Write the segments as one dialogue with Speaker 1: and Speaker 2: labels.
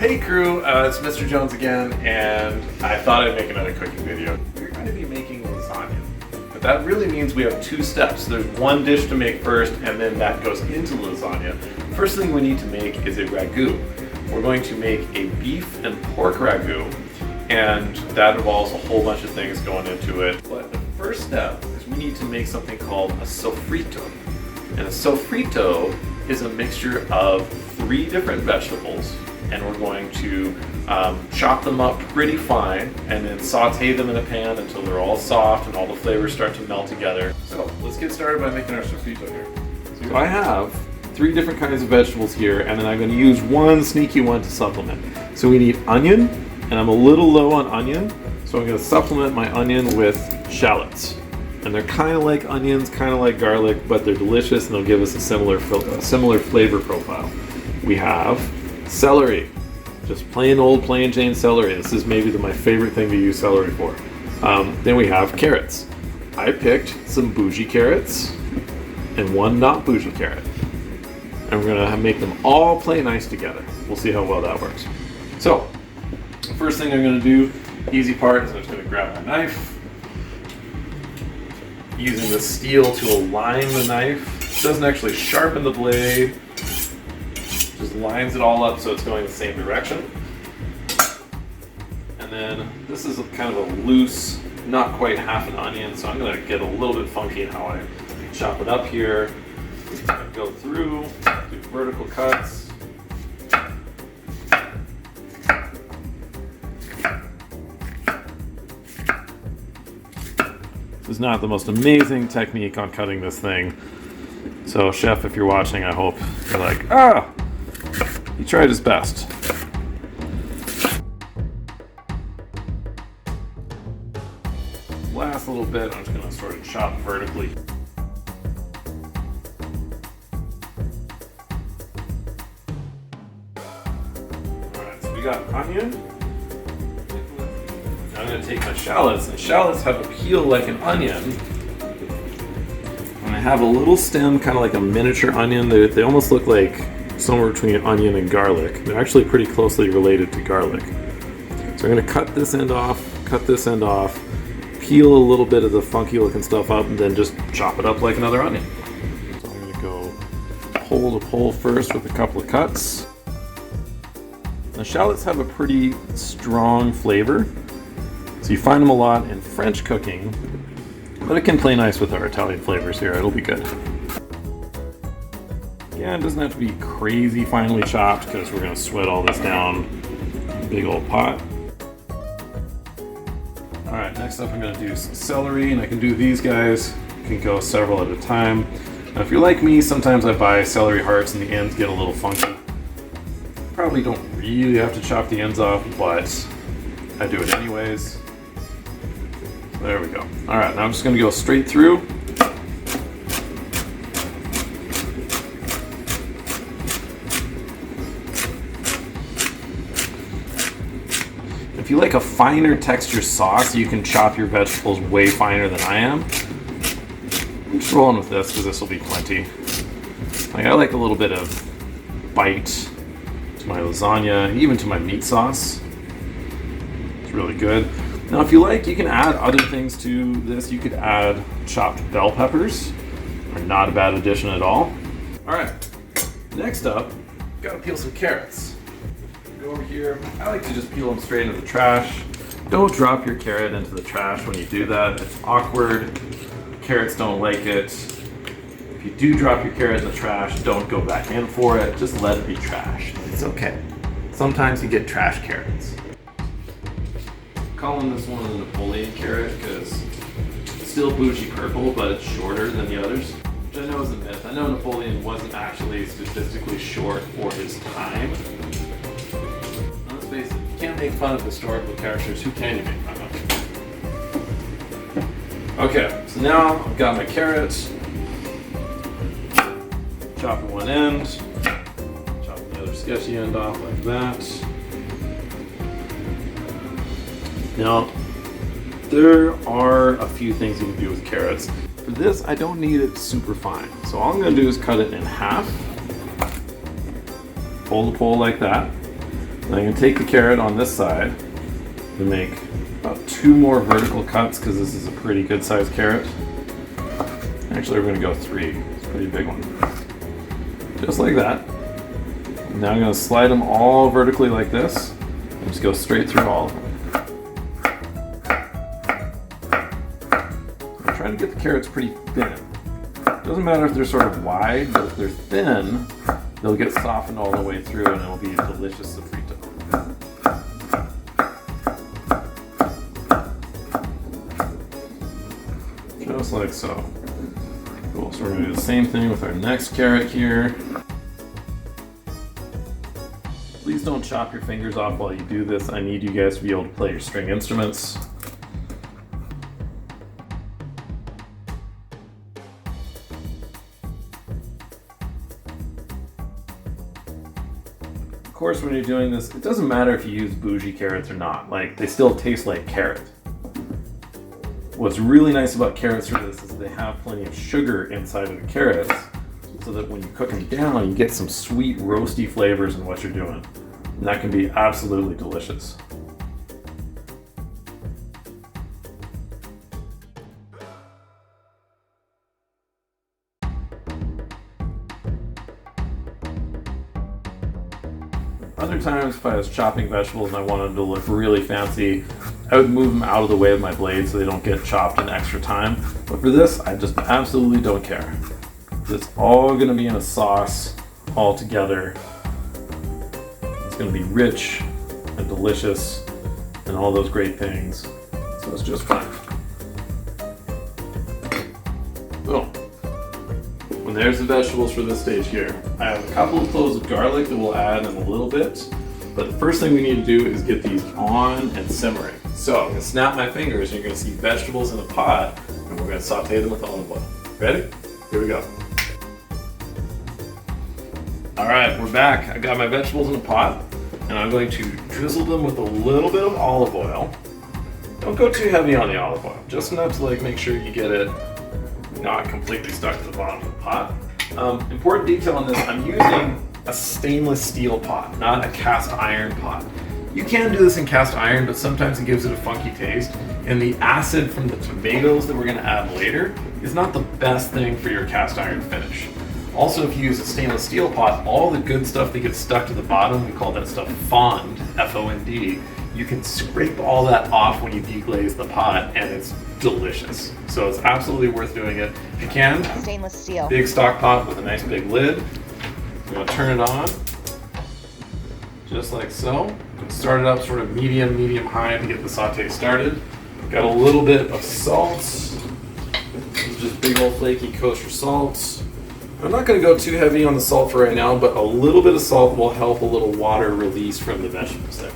Speaker 1: Hey crew, it's Mr. Jones again, and I thought I'd make another cooking video. We're going to be making lasagna, but that really means we have two steps. There's one dish to make first, and then that goes into lasagna. First thing we need to make is a ragu. We're going to make a beef and pork ragu, and that involves a whole bunch of things going into it. But the first step is we need to make something called a soffritto. And a soffritto is a mixture of 3 different vegetables, and we're going to chop them up pretty fine and then saute them in a pan until they're all soft and all the flavors start to melt together. So let's get started by making our soffritto here. So I have 3 different kinds of vegetables here, and then I'm going to use one sneaky one to supplement. So we need onion, and I'm a little low on onion, so I'm going to supplement my onion with shallots. And they're kind of like onions, kind of like garlic, but they're delicious and they'll give us a similar flavor profile. We have celery, just plain Jane celery. This is maybe my favorite thing to use celery for. Then we have carrots. I picked some bougie carrots and one not bougie carrot. And we're gonna make them all play nice together. We'll see how well that works. So, first thing I'm gonna do, easy part, is I'm just gonna grab my knife. Using the steel to align the knife. It doesn't actually sharpen the blade, just lines it all up so it's going the same direction. And then this is kind of a loose, not quite half an onion, so I'm going to get a little bit funky in how I chop it up here. Go through, do vertical cuts. This is not the most amazing technique on cutting this thing. So chef, if you're watching, I hope you're like, he tried his best. Last little bit, I'm just gonna sort of chop vertically. Alright, so we got onion. I'm going to take my shallots, and shallots have a peel like an onion. And I have a little stem, kind of like a miniature onion. They almost look like somewhere between an onion and garlic. They're actually pretty closely related to garlic. So I'm going to cut this end off, peel a little bit of the funky looking stuff up, and then just chop it up like another onion. So I'm going to go pole to pole first with a couple of cuts. Now shallots have a pretty strong flavor. So you find them a lot in French cooking, but it can play nice with our Italian flavors here. It'll be good. Yeah, it doesn't have to be crazy finely chopped because we're going to sweat all this down in a big old pot. Alright, next up I'm going to do some celery, and I can do these guys. You can go several at a time. Now if you're like me, sometimes I buy celery hearts and the ends get a little funky. Probably don't really have to chop the ends off, but I do it anyways. There we go. All right, now I'm just going to go straight through. If you like a finer texture sauce, you can chop your vegetables way finer than I am. I'm just rolling with this because this will be plenty. I like a little bit of bite to my lasagna, even to my meat sauce. It's really good. Now if you like, you can add other things to this. You could add chopped bell peppers. Are not a bad addition at all. Alright, next up, gotta peel some carrots. Go over here. I like to just peel them straight into the trash. Don't drop your carrot into the trash when you do that. It's awkward. Carrots don't like it. If you do drop your carrot in the trash, don't go back in for it. Just let it be trash. It's okay. Sometimes you get trash carrots. Calling this one the Napoleon carrot because it's still bougie purple, but it's shorter than the others, which I know is a myth. I know Napoleon wasn't actually statistically short for his time. Let's face it, you can't make fun of historical characters. Who can you make fun of? Okay, so now I've got my carrots. Chopping one end, chopping the other sketchy end off like that. Now, there are a few things you can do with carrots. For this, I don't need it super fine. So all I'm going to do is cut it in half. Pole to pole like that. I'm going to take the carrot on this side and make about 2 more vertical cuts because this is a pretty good sized carrot. Actually, we're going to go 3. It's a pretty big one. Just like that. Now I'm going to slide them all vertically like this and just go straight through all of them. I'm trying to get the carrots pretty thin. It doesn't matter if they're sort of wide, but if they're thin, they'll get softened all the way through and it'll be a delicious Soffritto. Just like so. Cool, so we're going to do the same thing with our next carrot here. Please don't chop your fingers off while you do this. I need you guys to be able to play your string instruments. Of course, when you're doing this, it doesn't matter if you use bougie carrots or not. Like, they still taste like carrot. What's really nice about carrots for this is they have plenty of sugar inside of the carrots, so that when you cook them down, you get some sweet, roasty flavors in what you're doing. And that can be absolutely delicious. Other times, if I was chopping vegetables and I wanted them to look really fancy, I would move them out of the way of my blade so they don't get chopped in extra time. But for this, I just absolutely don't care. It's all going to be in a sauce all together. It's going to be rich and delicious and all those great things. So it's just fine. Boom. When there's the vegetables for this stage here, I have a couple of cloves of garlic that we'll add in a little bit. But the first thing we need to do is get these on and simmering. So I'm going to snap my fingers and you're going to see vegetables in a pot and we're going to saute them with olive oil. Ready? Here we go. Alright, we're back. I got my vegetables in a pot and I'm going to drizzle them with a little bit of olive oil. Don't go too heavy on the olive oil, just enough to make sure you get it not completely stuck to the bottom of the pot. Important detail on this, I'm using a stainless steel pot, not a cast iron pot. You can do this in cast iron, but sometimes it gives it a funky taste, and the acid from the tomatoes that we're going to add later is not the best thing for your cast iron finish. Also, if you use a stainless steel pot, all the good stuff that gets stuck to the bottom, we call that stuff fond, F-O-N-D, you can scrape all that off when you deglaze the pot, and it's delicious. So it's absolutely worth doing it. If you can,
Speaker 2: stainless steel.
Speaker 1: Big stock pot with a nice big lid. You're going to turn it on, just like so. Start it up sort of medium high to get the saute started. Got a little bit of salt. This is just big old flaky kosher salt. I'm not going to go too heavy on the salt for right now, but a little bit of salt will help a little water release from the vegetables there.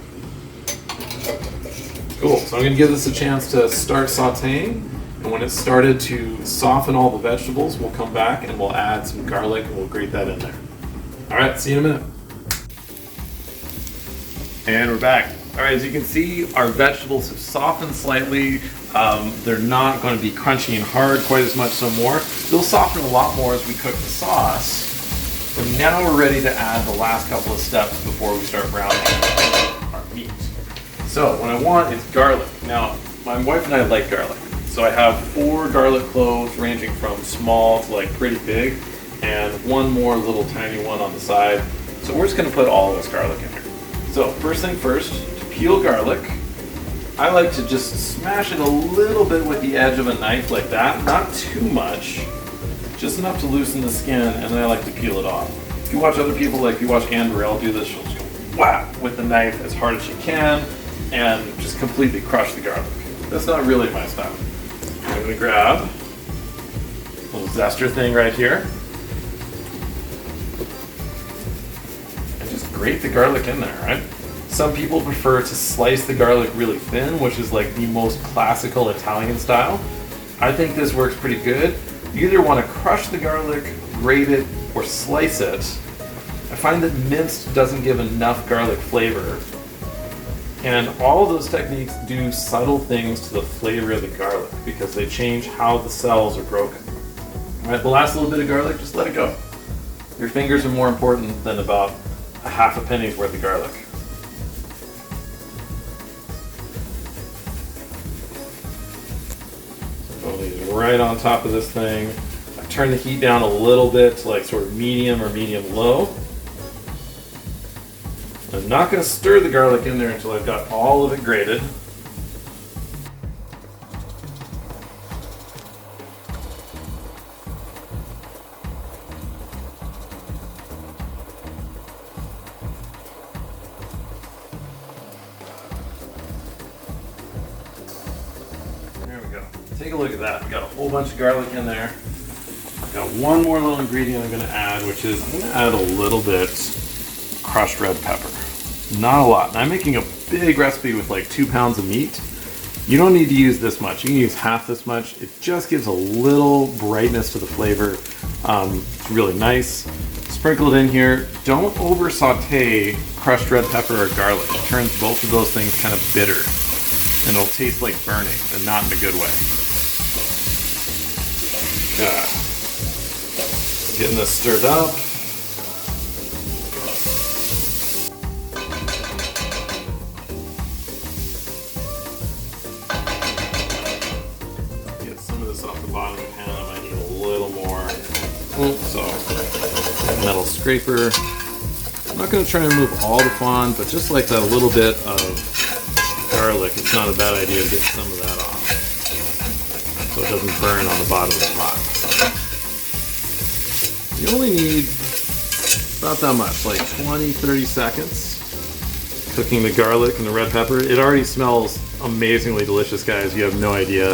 Speaker 1: Cool, so I'm going to give this a chance to start sauteing, and when it's started to soften all the vegetables, we'll come back and we'll add some garlic and we'll grate that in there. Alright, see you in a minute. And we're back. Alright, as you can see, our vegetables have softened slightly. They're not going to be crunchy and hard quite as much no more. They'll soften a lot more as we cook the sauce. But now we're ready to add the last couple of steps before we start browning our meat. So what I want is garlic. Now, my wife and I like garlic. So I have 4 garlic cloves ranging from small to pretty big, and 1 more little tiny one on the side. So we're just going to put all of this garlic in here. So first thing first, to peel garlic, I like to just smash it a little bit with the edge of a knife like that, not too much, just enough to loosen the skin, and then I like to peel it off. If you watch other people, if you watch Anne Burrell do this, she'll just go whap with the knife as hard as she can and just completely crush the garlic. That's not really my style. I'm going to grab a little zester thing right here and just grate the garlic in there, right? Some people prefer to slice the garlic really thin, which is the most classical Italian style. I think this works pretty good. You either want to crush the garlic, grate it, or slice it. I find that minced doesn't give enough garlic flavor. And all of those techniques do subtle things to the flavor of the garlic because they change how the cells are broken. All right, the last little bit of garlic, just let it go. Your fingers are more important than about a half a penny's worth of garlic. right on top of this thing. I turn the heat down a little bit to like sort of medium or medium low. I'm not going to stir the garlic in there until I've got all of it grated. There we go. Take a look at that. Got a whole bunch of garlic in there. Got one more little ingredient I'm going to add, which is I'm going to add a little bit crushed red pepper. Not a lot. And I'm making a big recipe with like 2 pounds of meat. You don't need to use this much. You can use half this much. It just gives a little brightness to the flavor. It's really nice. Sprinkle it in here. Don't over saute crushed red pepper or garlic. It turns both of those things kind of bitter. And it'll taste like burning, and not in a good way. Getting this stirred up. Get some of this off the bottom of the pan. I might need a little more. So, metal scraper. I'm not going to try and remove all the fond, but just like that, a little bit of garlic, it's not a bad idea to get some of that off, so it doesn't burn on the bottom of the pot. You only need about that much, like 20-30 seconds cooking the garlic and the red pepper. It already smells amazingly delicious, guys. You have no idea.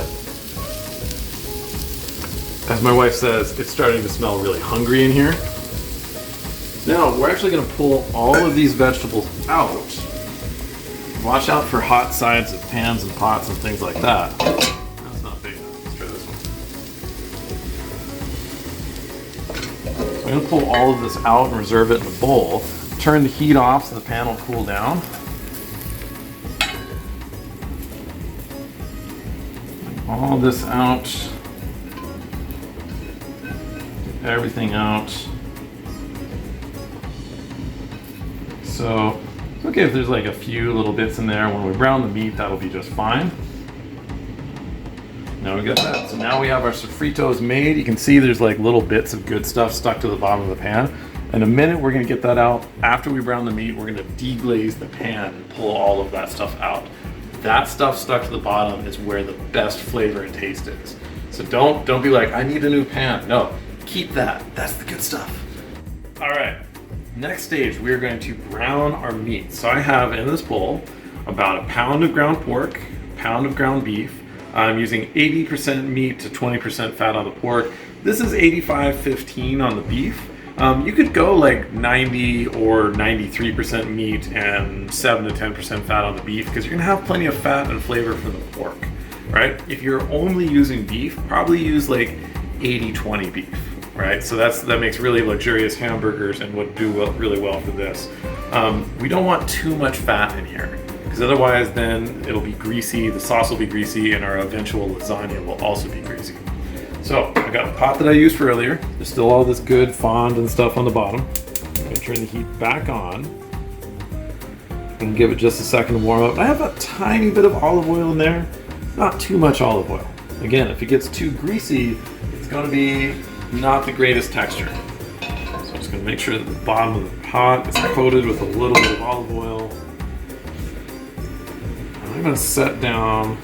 Speaker 1: As my wife says, it's starting to smell really hungry in here. Now, we're actually going to pull all of these vegetables out. Watch out for hot sides of pans and pots and things like that. That's not big enough. Let's try this one. So I'm going to pull all of this out and reserve it in a bowl. Turn the heat off so the pan will cool down. All this out. Get everything out. So it's okay if there's like a few little bits in there. When we brown the meat, that'll be just fine. Now we got that. So now we have our soffrittos made. You can see there's like little bits of good stuff stuck to the bottom of the pan. In a minute, we're gonna get that out. After we brown the meat, we're gonna deglaze the pan and pull all of that stuff out. That stuff stuck to the bottom is where the best flavor and taste is. So don't be like, I need a new pan. No, keep that. That's the good stuff. All right. Next stage, we're going to brown our meat. So I have in this bowl about a pound of ground pork, a pound of ground beef. I'm using 80% meat to 20% fat on the pork. This is 85-15 on the beef. You could go like 90 or 93% meat and 7 to 10% fat on the beef because you're gonna have plenty of fat and flavor from the pork, right? If you're only using beef, probably use like 80-20 beef. Right, so that makes really luxurious hamburgers and would do really well for this. We don't want too much fat in here because otherwise then it'll be greasy, the sauce will be greasy, and our eventual lasagna will also be greasy. So I got the pot that I used for earlier. There's still all this good fond and stuff on the bottom. I'm gonna turn the heat back on and give it just a second to warm up. I have a tiny bit of olive oil in there, not too much olive oil. Again, if it gets too greasy, it's gonna be not the greatest texture. So I'm just going to make sure that the bottom of the pot is coated with a little bit of olive oil. And I'm going to set down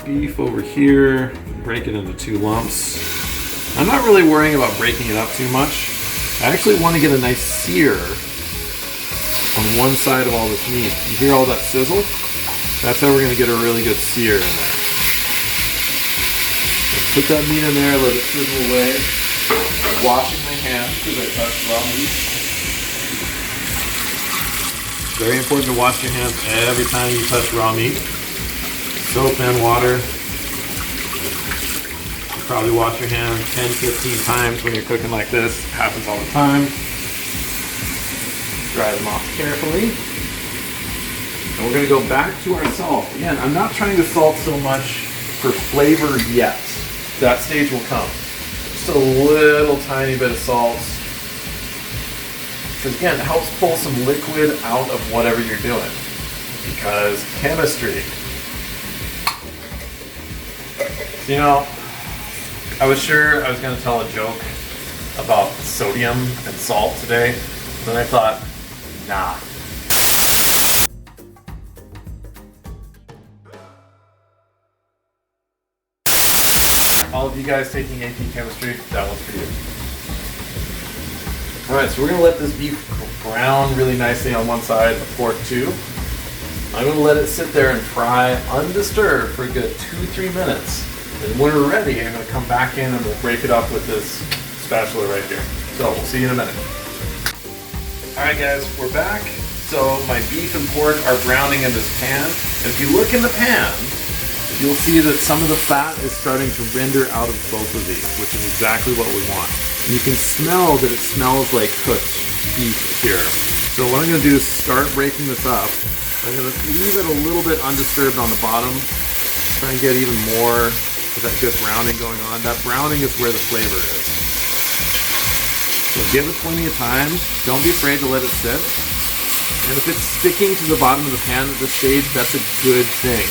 Speaker 1: beef over here, break it into 2 lumps. I'm not really worrying about breaking it up too much. I actually want to get a nice sear on one side of all this meat. You hear all that sizzle? That's how we're going to get a really good sear in there. Put that meat in there, let it sizzle away. Washing my hands because I touched raw meat. Very important to wash your hands every time you touch raw meat. Soap and water. You probably wash your hands 10-15 times when you're cooking like this. It happens all the time. Dry them off carefully. And we're going to go back to our salt. Again, I'm not trying to salt so much for flavor yet. That stage will come. Just a little tiny bit of salt. Because again, it helps pull some liquid out of whatever you're doing. Because chemistry. You know, I was sure I was going to tell a joke about sodium and salt today, but then I thought, nah. All of you guys taking AP Chemistry, that one's for you. Alright, so we're going to let this beef brown really nicely on one side, the pork too. I'm going to let it sit there and fry undisturbed for a good 2-3 minutes. And when we're ready, I'm going to come back in and we'll break it up with this spatula right here. So we'll see you in a minute. Alright guys, we're back. So my beef and pork are browning in this pan. And if you look in the pan, you'll see that some of the fat is starting to render out of both of these, which is exactly what we want. And you can smell that it smells like cooked beef here. So what I'm going to do is start breaking this up. I'm going to leave it a little bit undisturbed on the bottom. Try and get even more of that good browning going on. That browning is where the flavor is. So give it plenty of time. Don't be afraid to let it sit. And if it's sticking to the bottom of the pan at this stage, that's a good thing.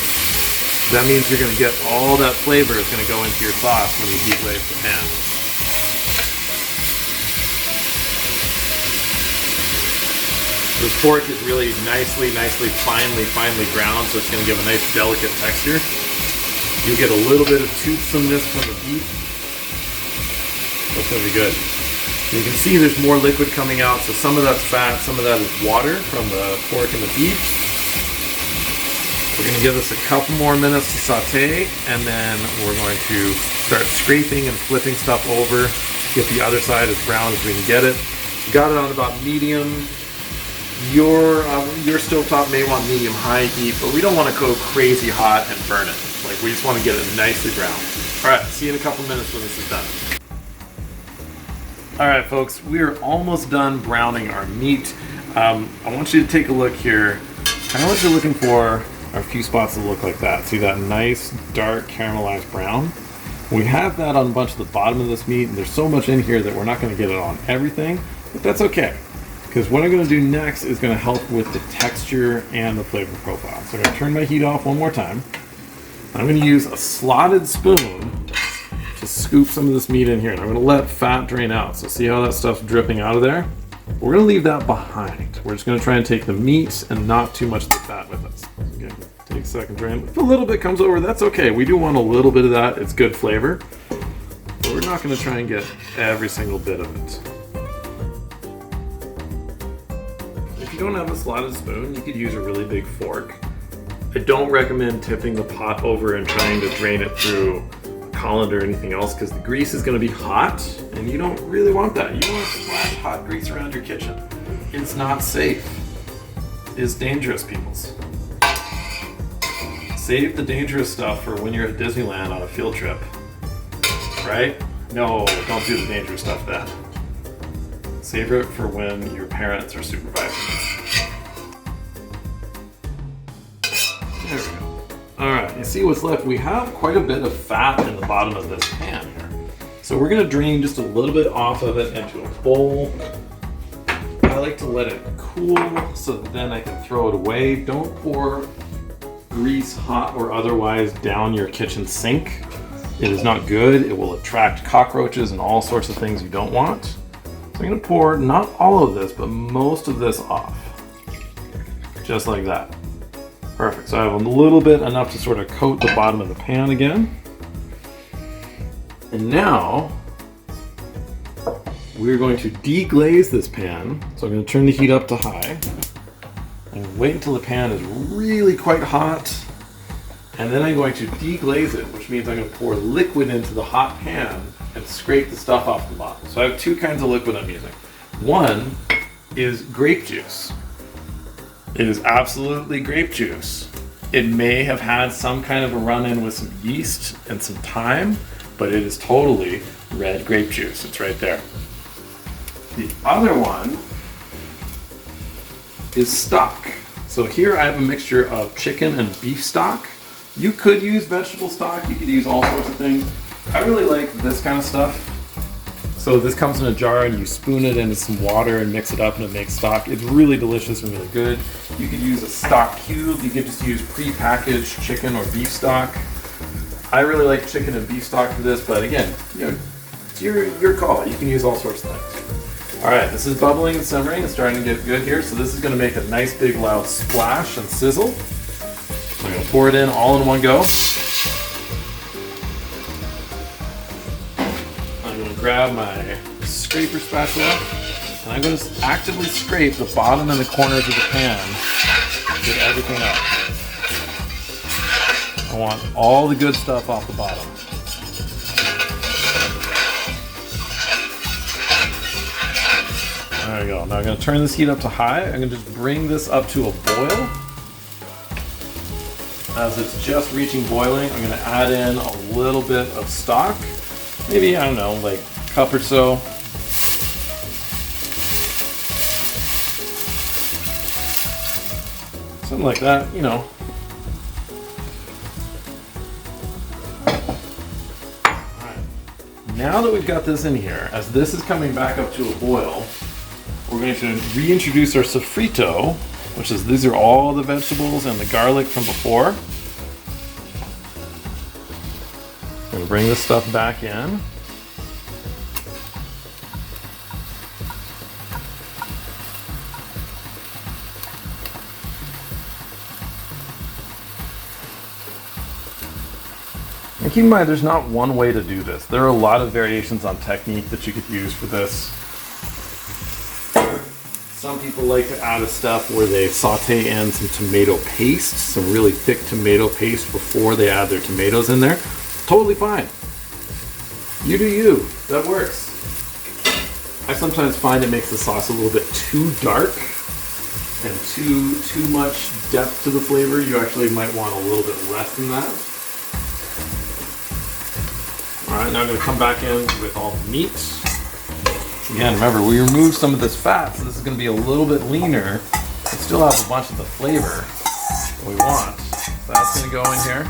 Speaker 1: That means you're going to get all that flavor is going to go into your sauce when you deglaze the pan. This pork is really nicely, finely ground, so it's going to give a nice delicate texture. You get a little bit of toothsomeness from the beef. That's going to be good. You can see there's more liquid coming out, so some of that's fat, some of that is water from the pork and the beef. We're going to give this a couple more minutes to saute, and then we're going to start scraping and flipping stuff over, get the other side as brown as we can get it. Got it on about medium. Your stovetop may want medium-high heat, but we don't want to go crazy hot and burn it. Like, we just want to get it nicely brown. Alright, see you in a couple minutes when this is done. Alright folks, we are almost done browning our meat. I want you to take a look here. Kind of what you're looking for are a few spots that look like that. See that nice, dark, caramelized brown? We have that on a bunch of the bottom of this meat, and there's so much in here that we're not going to get it on everything, but that's okay. Because what I'm going to do next is going to help with the texture and the flavor profile. So I'm going to turn my heat off one more time. I'm going to use a slotted spoon to scoop some of this meat in here. And I'm going to let fat drain out. So see how that stuff's dripping out of there? We're going to leave that behind. We're just going to try and take the meat and not too much of the fat with us. Okay, take a second, drain. If a little bit comes over, that's okay. We do want a little bit of that. It's good flavor. But we're not going to try and get every single bit of it. If you don't have a slotted spoon, you could use a really big fork. I don't recommend tipping the pot over and trying to drain it through a colander or anything else, because the grease is going to be hot, and you don't really want that. You don't want to splash hot grease around your kitchen. It's not safe. It's dangerous, peoples. Save the dangerous stuff for when you're at Disneyland on a field trip. Right? No, don't do the dangerous stuff then. Save it for when your parents are supervising you. There we go. Alright, you see what's left? We have quite a bit of fat in the bottom of this pan here. So we're going to drain just a little bit off of it into a bowl. I like to let it cool so that then I can throw it away. Don't pour grease, hot or otherwise, down your kitchen sink. It is not good. It will attract cockroaches and all sorts of things you don't want. So I'm going to pour not all of this, but most of this off. Just like that. Perfect. So I have a little bit, enough to sort of coat the bottom of the pan again. And now we're going to deglaze this pan. So I'm going to turn the heat up to high and wait until the pan is really quite hot. And then I'm going to deglaze it, which means I'm going to pour liquid into the hot pan and scrape the stuff off the bottom. So I have two kinds of liquid I'm using. One is grape juice. It is absolutely grape juice. It may have had some kind of a run-in with some yeast and some thyme, but it is totally red grape juice. It's right there. The other one is stock. So here I have a mixture of chicken and beef stock. You could use vegetable stock, you could use all sorts of things. I really like this kind of stuff. So this comes in a jar and you spoon it into some water and mix it up and it makes stock. It's really delicious and really good. You could use a stock cube, you could just use pre-packaged chicken or beef stock. I really like chicken and beef stock for this, but again, you know, it's your call. You can use all sorts of things. All right, this is bubbling and simmering. It's starting to get good here, so this is going to make a nice big loud splash and sizzle. I'm going to pour it in all in one go. I'm going to grab my scraper spatula, and I'm going to actively scrape the bottom and the corners of the pan to get everything up. I want all the good stuff off the bottom. There we go. Now I'm going to turn this heat up to high. I'm going to just bring this up to a boil. As it's just reaching boiling, I'm going to add in a little bit of stock. Maybe, I don't know, like a cup or so. Something like that, you know. Alright. Now that we've got this in here, as this is coming back up to a boil, we're going to reintroduce our Soffritto, which is, these are all the vegetables and the garlic from before. I'm going to bring this stuff back in. And keep in mind, there's not one way to do this. There are a lot of variations on technique that you could use for this. Some people like to add a step where they saute in some tomato paste, some really thick tomato paste before they add their tomatoes in there. Totally fine. You do you. That works. I sometimes find it makes the sauce a little bit too dark and too much depth to the flavor. You actually might want a little bit less than that. All right, now I'm going to come back in with all the meat. Again, remember, we removed some of this fat, so this is going to be a little bit leaner, but still have a bunch of the flavor that we want. So that's going to go in here.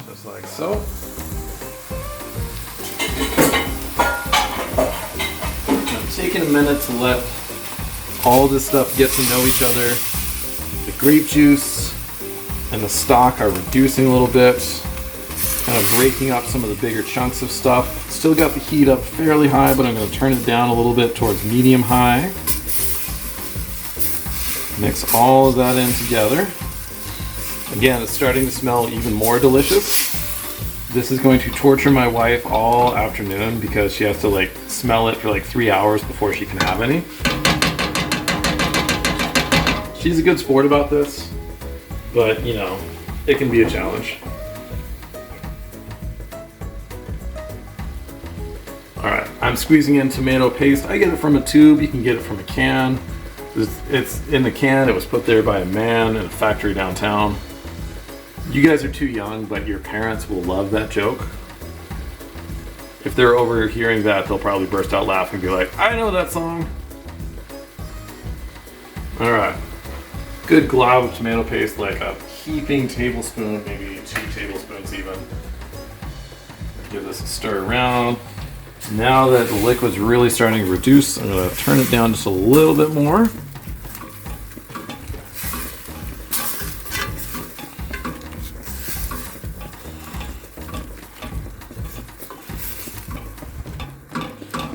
Speaker 1: Just like so. I'm taking a minute to let all this stuff get to know each other. The grape juice and the stock are reducing a little bit. Kind of breaking up some of the bigger chunks of stuff. Still got the heat up fairly high, but I'm going to turn it down a little bit towards medium high. Mix all of that in together. Again, it's starting to smell even more delicious. This is going to torture my wife all afternoon because she has to like smell it for like 3 hours before she can have any. She's a good sport about this, but you know, it can be a challenge. Alright, I'm squeezing in tomato paste. I get it from a tube, you can get it from a can. It's in the can, it was put there by a man in a factory downtown. You guys are too young, but your parents will love that joke. If they're overhearing that, they'll probably burst out laughing and be like, I know that song! Alright, good glob of tomato paste, like a heaping tablespoon, maybe 2 tablespoons even. Give this a stir around. Now that the liquid's really starting to reduce, I'm going to turn it down just a little bit more.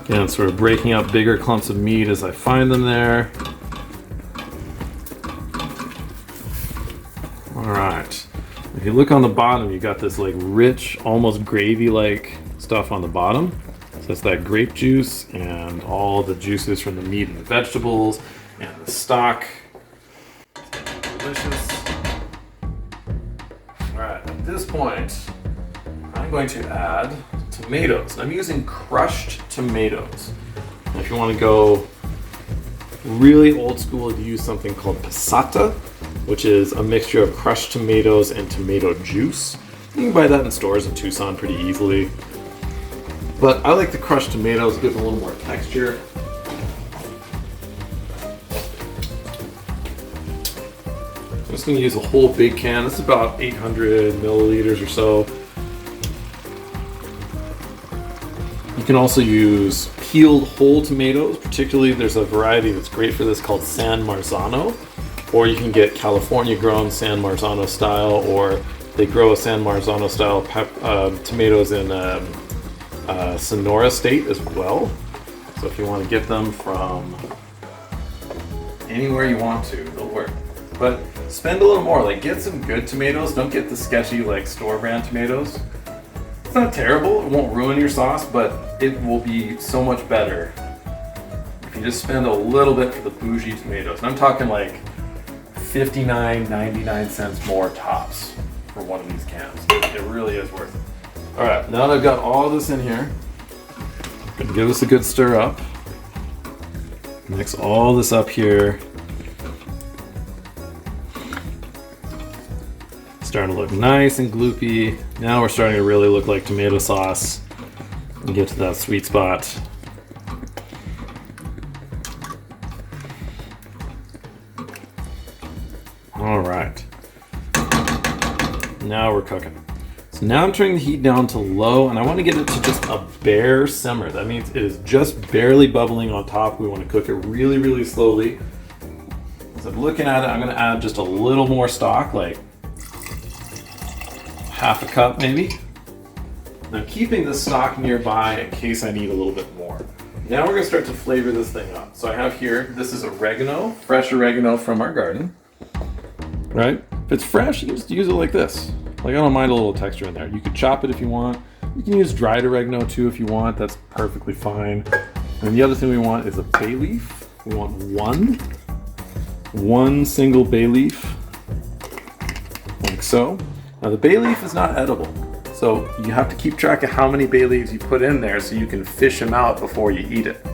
Speaker 1: Again, sort of breaking up bigger clumps of meat as I find them there. Alright. If you look on the bottom, you got this like rich, almost gravy-like stuff on the bottom. That's that grape juice and all the juices from the meat and the vegetables and the stock. Delicious. Alright, at this point, I'm going to add tomatoes. I'm using crushed tomatoes. And if you want to go really old school, you use something called passata, which is a mixture of crushed tomatoes and tomato juice. You can buy that in stores in Tucson pretty easily. But I like the crushed tomatoes, it gives them a little more texture. I'm just going to use a whole big can. This is about 800 milliliters or so. You can also use peeled whole tomatoes, particularly there's a variety that's great for this called San Marzano. or you can get California grown San Marzano style, or they grow a San Marzano style tomatoes in Sonora State as well. So if you want to get them from anywhere you want to, they'll work. But spend a little more, like get some good tomatoes. Don't get the sketchy like store brand tomatoes. It's not terrible, it won't ruin your sauce, but it will be so much better if you just spend a little bit for the bougie tomatoes. And I'm talking like 59.99 cents more tops for one of these cans. It really is worth it. All right, now that I've got all this in here, I'm gonna give this a good stir up. Mix all this up here. Starting to look nice and gloopy. Now we're starting to really look like tomato sauce and get to that sweet spot. All right. Now we're cooking. So now I'm turning the heat down to low, and I want to get it to just a bare simmer. That means it is just barely bubbling on top. We want to cook it really, really slowly. As I'm looking at it, I'm going to add just a little more stock, like half a cup maybe. I'm keeping the stock nearby in case I need a little bit more. Now we're going to start to flavor this thing up. So I have here, this is oregano, fresh oregano from our garden. Right? If it's fresh, you just use it like this. Like, I don't mind a little texture in there. You could chop it if you want. You can use dried oregano too if you want. That's perfectly fine. And the other thing we want is a bay leaf. We want one single bay leaf, like so. Now the bay leaf is not edible, so you have to keep track of how many bay leaves you put in there so you can fish them out before you eat it.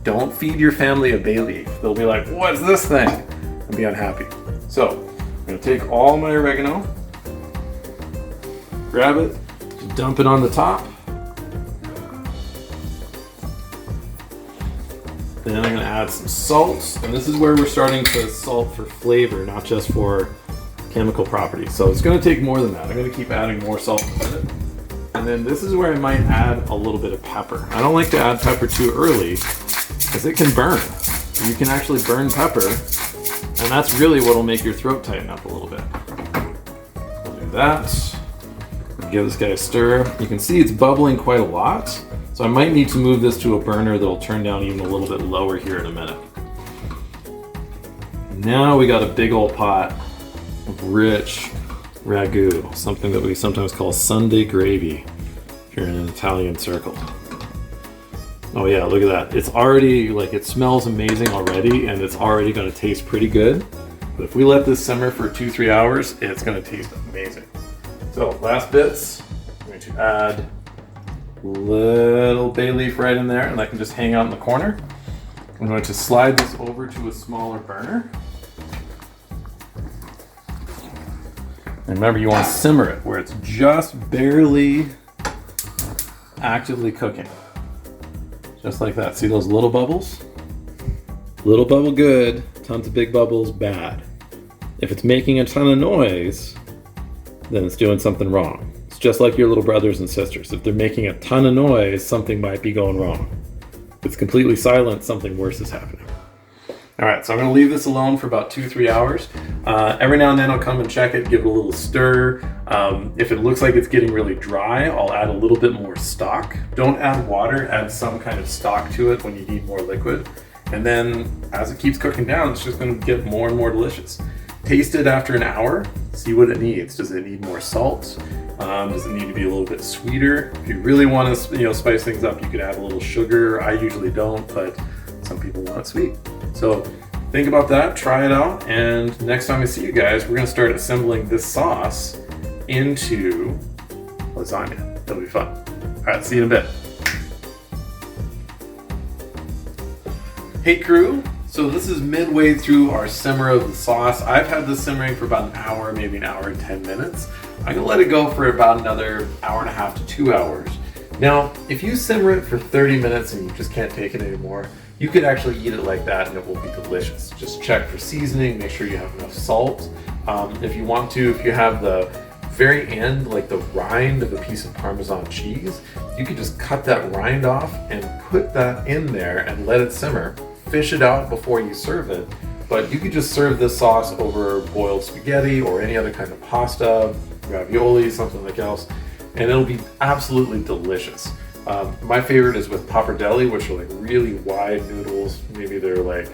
Speaker 1: Don't feed your family a bay leaf. They'll be like, what's this thing? And be unhappy. So I'm gonna take all my oregano, grab it, dump it on the top. Then I'm gonna add some salt, and this is where we're starting to salt for flavor, not just for chemical properties. So it's gonna take more than that. I'm gonna keep adding more salt to it. And then this is where I might add a little bit of pepper. I don't like to add pepper too early because it can burn. You can actually burn pepper, and that's really what'll make your throat tighten up a little bit. We'll do that. Give this guy a stir. You can see it's bubbling quite a lot, so I might need to move this to a burner that'll turn down even a little bit lower here in a minute. Now we got a big old pot of rich ragu, something that we sometimes call Sunday gravy if you're in an Italian circle. Oh yeah, look at that. It's already, like, it smells amazing already, and it's already gonna taste pretty good. But if we let this simmer for 2-3 hours, it's gonna taste amazing. So last bits, I'm going to add a little bay leaf right in there, and that can just hang out in the corner. I'm going to slide this over to a smaller burner. And remember, you want to simmer it where it's just barely actively cooking. Just like that. See those little bubbles? Little bubble good, tons of big bubbles bad. If it's making a ton of noise, then it's doing something wrong. It's just like your little brothers and sisters. If they're making a ton of noise, something might be going wrong. If it's completely silent, something worse is happening. All right, so I'm gonna leave this alone for about 2-3 hours. Every now and then I'll come and check it, give it a little stir. If it looks like it's getting really dry, I'll add a little bit more stock. Don't add water, add some kind of stock to it when you need more liquid. And then as it keeps cooking down, it's just gonna get more and more delicious. Taste it after an hour, see what it needs. Does it need more salt? Does it need to be a little bit sweeter? If you really want to, spice things up, you could add a little sugar. I usually don't, but some people want it sweet. So think about that, try it out, and next time I see you guys, we're gonna start assembling this sauce into lasagna. It'll be fun. All right, see you in a bit. Hey crew, so this is midway through our simmer of the sauce. I've had this simmering for about an hour, maybe an hour and 10 minutes. I'm gonna let it go for about another hour and a half to 2 hours. Now, if you simmer it for 30 minutes and you just can't take it anymore, you could actually eat it like that and it will be delicious. Just check for seasoning, make sure you have enough salt. If you want to, if you have the very end, like the rind of a piece of Parmesan cheese, you could just cut that rind off and put that in there and let it simmer. Fish it out before you serve it. But you could just serve this sauce over boiled spaghetti or any other kind of pasta, ravioli, something like else, and it'll be absolutely delicious. My favorite is with pappardelle, which are like really wide noodles. Maybe they're like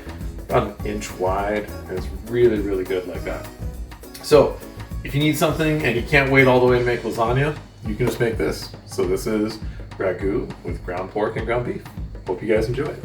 Speaker 1: about an inch wide, and it's really, really good like that. So if you need something and you can't wait all the way to make lasagna, you can just make this. So this is ragu with ground pork and ground beef. Hope you guys enjoy it.